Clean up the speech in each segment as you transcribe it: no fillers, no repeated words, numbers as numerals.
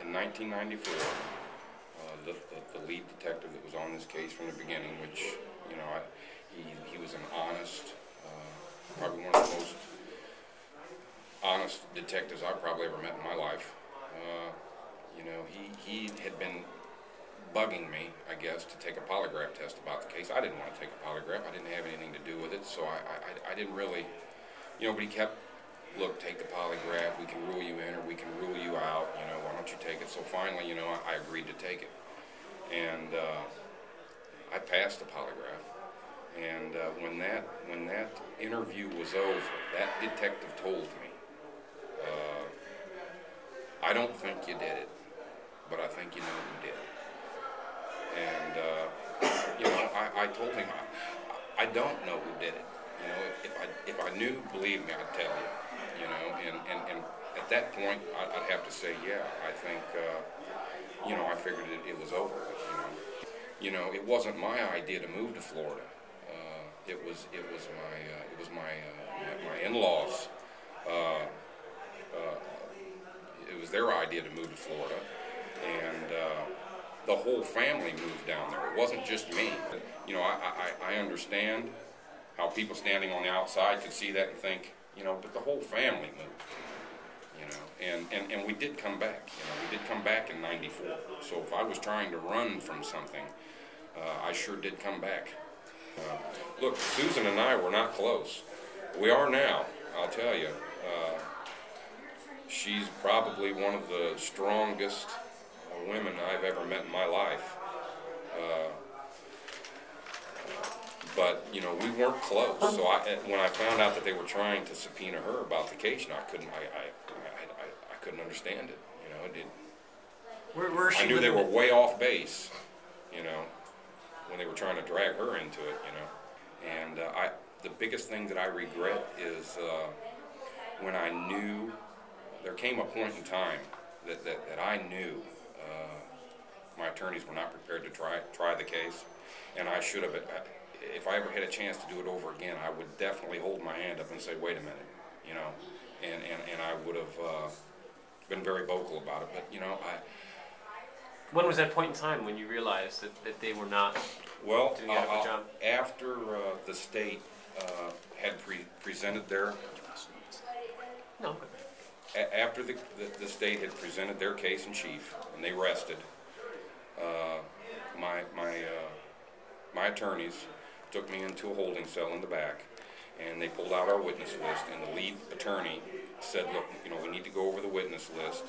in 1994, the lead detective that was on this case from the beginning, which, you know, he was an honest, probably one of the most honest detectives I've probably ever met in my life. You know, he had been bugging me, I guess, to take a polygraph test about the case. I didn't want to take a polygraph. I didn't have anything to do with it, so I didn't really, you know, but he kept, look, take the polygraph, we can rule you in or we can rule you out, you know, why don't you take it? So finally, you know, I agreed to take it. And I passed the polygraph. And when that interview was over, that detective told me, I don't think you did it, but I think you know who did it. And, you know, I told him, I don't know who did it. You know, if I knew, believe me, I'd tell you. You know, and at that point, I'd have to say, yeah, I think, you know, I figured it was over. You know, it wasn't my idea to move to Florida. It was my in-laws. It was their idea to move to Florida, and the whole family moved down there. It wasn't just me. You know, I understand how people standing on the outside could see that and think, you know, but the whole family moved, you know, and we did come back, you know, we did come back in '94. So if I was trying to run from something, I sure did come back. Look, Susan and I were not close. We are now, I'll tell you. She's probably one of the strongest women I've ever met in my life. But, you know, we weren't close. So when I found out that they were trying to subpoena her about the case, you know, I couldn't understand it. You know, it did. Where she I knew they were way off base, you know, when they were trying to drag her into it, you know. And the biggest thing that I regret is when I knew, there came a point in time that I knew my attorneys were not prepared to try the case, and I should have. If I ever had a chance to do it over again, I would definitely hold my hand up and say, wait a minute, you know, and I would have been very vocal about it. But, you know, When was that point in time when you realized that they were not doing a good job? After the state had presented their... No. After the state had presented their case in chief, and they rested, my attorneys took me into a holding cell in the back, and they pulled out our witness list, and the lead attorney said, look, you know, we need to go over the witness list,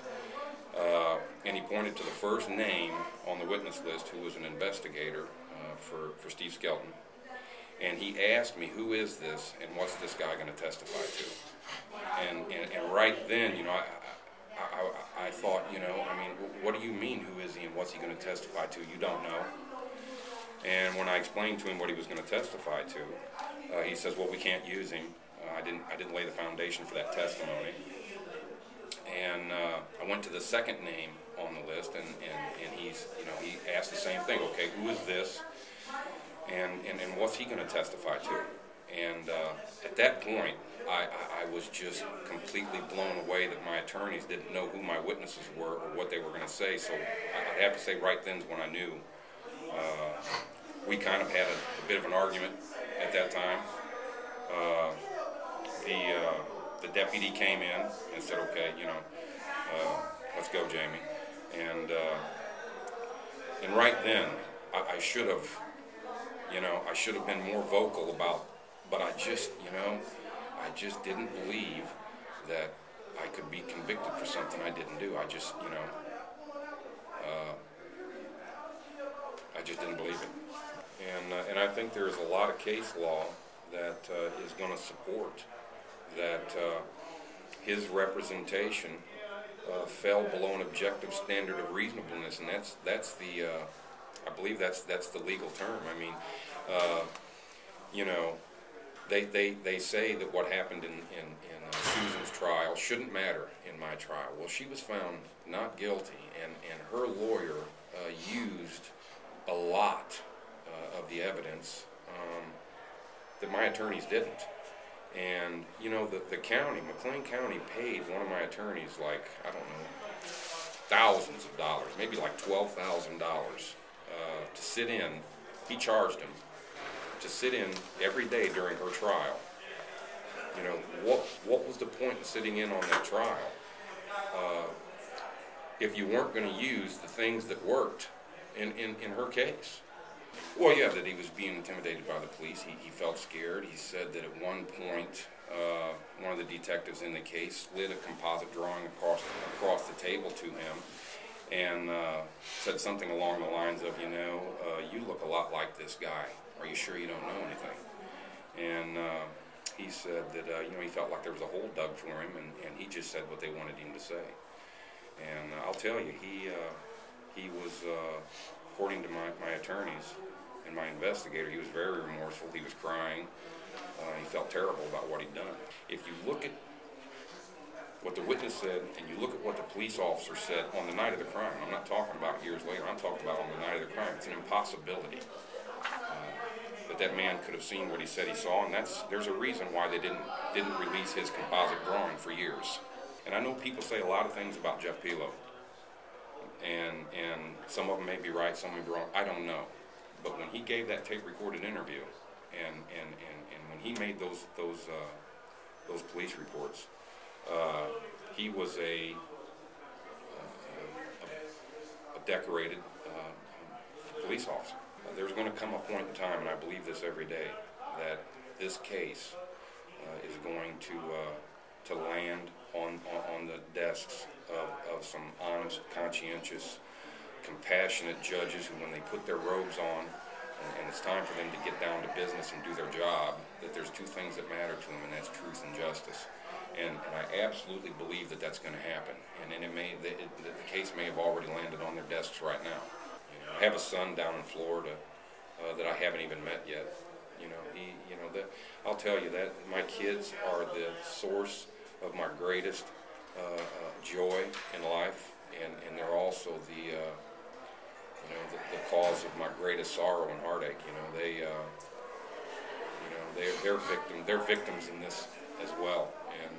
and he pointed to the first name on the witness list who was an investigator for Steve Skelton, and he asked me, who is this, and what's this guy going to testify to? And right then, you know, I thought, you know, I mean, what do you mean, who is he, and what's he going to testify to? You don't know. And when I explained to him what he was going to testify to, he says, well, we can't use him. I didn't lay the foundation for that testimony. And I went to the second name on the list, and he's, you know, he asked the same thing. Okay, who is this? And what's he going to testify to? And at that point, I was just completely blown away that my attorneys didn't know who my witnesses were or what they were going to say. So I have to say right then is when I knew. We kind of had a bit of an argument at that time. The deputy came in and said, okay, you know, let's go, Jamie. And right then, I should have, you know, I should have been more vocal about, but I just, you know, I just didn't believe that I could be convicted for something I didn't do. I just, you know, I just didn't believe it. And I think there is a lot of case law that is going to support that his representation fell below an objective standard of reasonableness, and that's the I believe that's the legal term. I mean, you know, they say that what happened in Susan's trial shouldn't matter in my trial. Well, she was found not guilty, and her lawyer used a lot of the evidence that my attorneys didn't. And, you know, the county, McLean County, paid one of my attorneys, like, I don't know, thousands of dollars, maybe like $12,000 to sit in. He charged him to sit in every day during her trial. You know, what was the point in sitting in on that trial if you weren't going to use the things that worked in her case? Well, yeah, that he was being intimidated by the police. He felt scared. He said that at one point, one of the detectives in the case slid a composite drawing across the table to him and said something along the lines of, you know, you look a lot like this guy. Are you sure you don't know anything? And he said that, you know, he felt like there was a hole dug for him, and he just said what they wanted him to say. And I'll tell you, he was, according to my attorneys and my investigator, he was very remorseful. He was crying. He felt terrible about what he'd done. If you look at what the witness said and you look at what the police officer said on the night of the crime, I'm not talking about years later, I'm talking about on the night of the crime, it's an impossibility that man could have seen what he said he saw, and there's a reason why they didn't release his composite drawing for years. And I know people say a lot of things about Jeff Pelo, and some of them may be right, some may be wrong. I don't know, but when he gave that tape-recorded interview, and when he made those police reports, he was a decorated police officer. There's going to come a point in time, and I believe this every day, that this case is going to land on the desks of some honest, conscientious, compassionate judges who, when they put their robes on and it's time for them to get down to business and do their job, that there's two things that matter to them, and that's truth and justice. And I absolutely believe that that's going to happen. And then the case may have already landed on their desks right now. I have a son down in Florida that I haven't even met yet. I'll tell you that my kids are the source of my greatest joy in life, and they're also the cause of my greatest sorrow and heartache. They're victims in this as well, and